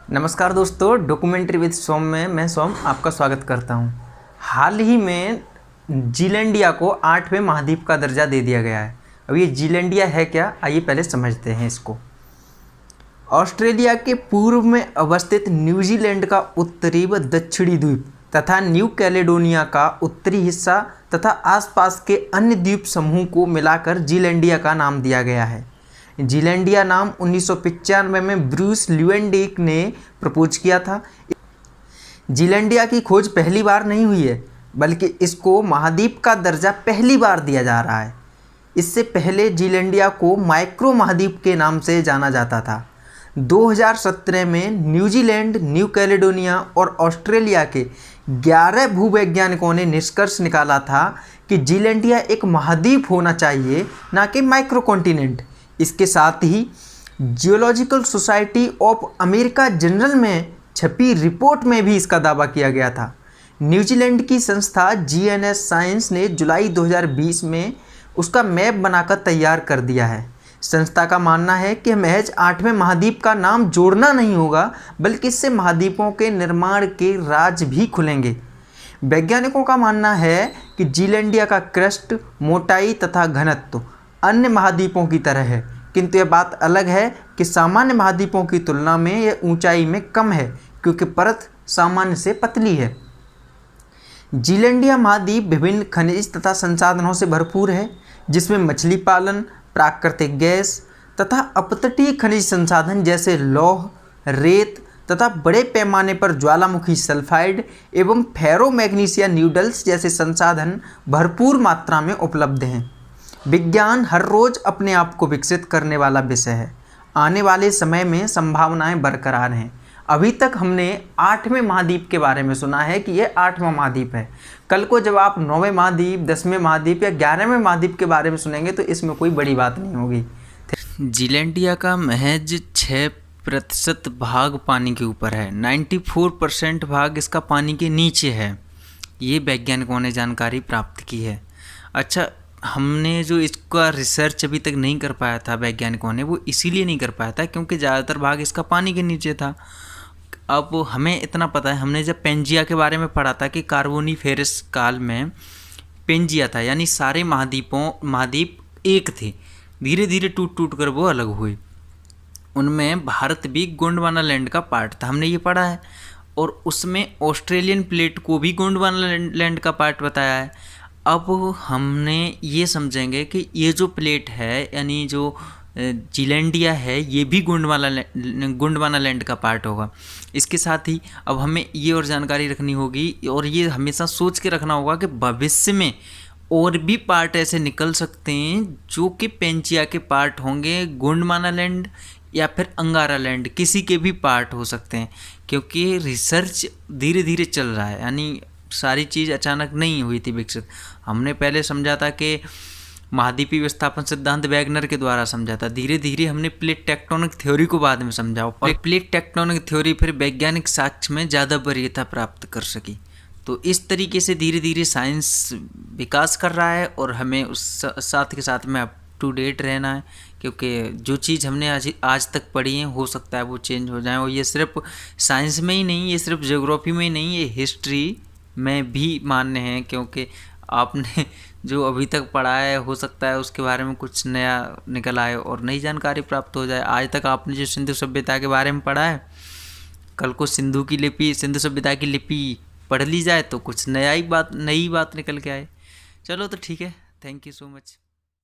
नमस्कार दोस्तों, documentary with सोम में मैं सोम आपका स्वागत करता हूं। हाल ही में जीलैंडिया को 8वें महाद्वीप का दर्जा दे दिया गया है। अब ये जीलैंडिया है क्या, आइए पहले समझते हैं इसको। ऑस्ट्रेलिया के पूर्व में अवस्थित न्यूजीलैंड का उत्तरी व दक्षिणी द्वीप तथा न्यू कैलेडोनिया का उत्तरी हिस्सा तथा आसपास के अन्य द्वीप समूह को मिलाकर जीलैंडिया का नाम दिया गया है। जीलैंडिया नाम 1995 में ब्रूस ल्यूएंडिक ने प्रपोज किया था। जीलैंडिया की खोज पहली बार नहीं हुई है, बल्कि इसको महाद्वीप का दर्जा पहली बार दिया जा रहा है। इससे पहले जीलैंडिया को माइक्रो महाद्वीप के नाम से जाना जाता था। 2017 में न्यूजीलैंड, न्यू कैलेडोनिया और ऑस्ट्रेलिया के 11 भूवैज्ञानिकों ने निष्कर्ष निकाला था कि जीलैंडिया एक महाद्वीप होना चाहिए, न कि माइक्रो कॉन्टिनेंट। इसके साथ ही geological society of America journal में छपी रिपोर्ट में भी इसका दावा किया गया था। न्यूजीलैंड की संस्था GNS साइंस ने जुलाई 2020 में उसका मैप बनाकर तैयार कर दिया है। संस्था का मानना है कि महज 8वें महाद्वीप का नाम जोड़ना नहीं होगा, बल्कि इससे महाद्वीपों के निर्माण के राज भी खुलेंगे। वैज्ञानिकों का मानना है कि जीलैंडिया का क्रस्ट, मोटाई तथा घनत्व अन्य महाद्वीपों की तरह है, किंतु यह बात अलग है कि सामान्य महाद्वीपों की तुलना में यह ऊंचाई में कम है, क्योंकि परत सामान्य से पतली है। जीलैंडिया महाद्वीप विभिन्न खनिज तथा संसाधनों से भरपूर है, जिसमें मछली पालन, प्राकृतिक गैस तथा अपतटीय खनिज संसाधन जैसे लौह, रेत तथा बड़े पैमाने पर ज्वालामुखी सल्फाइड एवं फेरोमैग्नीशिया न्यूडल्स जैसे संसाधन भरपूर मात्रा में उपलब्ध हैं। विज्ञान हर रोज़ अपने आप को विकसित करने वाला विषय है। आने वाले समय में संभावनाएं बरकरार हैं। अभी तक हमने 8वें महाद्वीप के बारे में सुना है कि यह 8वां महाद्वीप है। कल को जब आप 9वें महाद्वीप, 10वें महाद्वीप या 11वें महाद्वीप के बारे में सुनेंगे तो इसमें कोई बड़ी बात नहीं होगी। जीलैंडिया का महज 6% भाग पानी के ऊपर है। 94% भाग इसका पानी के नीचे है। ये वैज्ञानिकों ने जानकारी प्राप्त की है। अच्छा, हमने जो इसका रिसर्च अभी तक नहीं कर पाया था वैज्ञानिकों ने, वो इसीलिए नहीं कर पाया था क्योंकि ज़्यादातर भाग इसका पानी के नीचे था। अब हमें इतना पता है, हमने जब पेंजिया के बारे में पढ़ा था कि कार्बोनीफेरस काल में पेंजिया था, यानी सारे महाद्वीप एक थे, धीरे धीरे टूट टूट कर वो अलग हुए। उनमें भारत भी गोंडवाना लैंड का पार्ट था, हमने ये पढ़ा है। और उसमें ऑस्ट्रेलियन प्लेट को भी गोंडवाना लैंड का पार्ट बताया है। अब हमने ये समझेंगे कि ये जो प्लेट है, यानी जो जीलैंडिया है, ये भी गोंडवाना लैंड का पार्ट होगा। इसके साथ ही अब हमें ये और जानकारी रखनी होगी, और ये हमेशा सोच के रखना होगा कि भविष्य में और भी पार्ट ऐसे निकल सकते हैं जो कि पेंजिया के पार्ट होंगे, गोंडवाना लैंड या फिर अंगारा लैंड, किसी के भी पार्ट हो सकते हैं, क्योंकि रिसर्च धीरे धीरे चल रहा है। यानी सारी चीज़ अचानक नहीं हुई थी विकसित। हमने पहले समझा था कि महाद्वीपीय विस्थापन सिद्धांत वैगनर के द्वारा समझा था। धीरे धीरे हमने प्लेट टेक्टोनिक थ्योरी को बाद में समझा, और प्लेट टेक्टोनिक थ्योरी फिर वैज्ञानिक साक्ष्य में ज़्यादा वरीयता प्राप्त कर सकी। तो इस तरीके से धीरे धीरे साइंस विकास कर रहा है, और हमें उस साथ के साथ में अप टू डेट रहना है, क्योंकि जो चीज़ हमने आज तक पढ़ी है हो सकता है वो चेंज हो जाए। और ये सिर्फ साइंस में ही नहीं, ये सिर्फ ज्योग्राफी में ही नहीं, ये हिस्ट्री में भी मान्य है, क्योंकि आपने जो अभी तक पढ़ा है हो सकता है उसके बारे में कुछ नया निकल आए और नई जानकारी प्राप्त हो जाए। आज तक आपने जो सिंधु सभ्यता के बारे में पढ़ा है, कल को सिंधु सभ्यता की लिपि पढ़ ली जाए तो कुछ नई बात निकल के आए। चलो तो ठीक है, थैंक यू सो मच।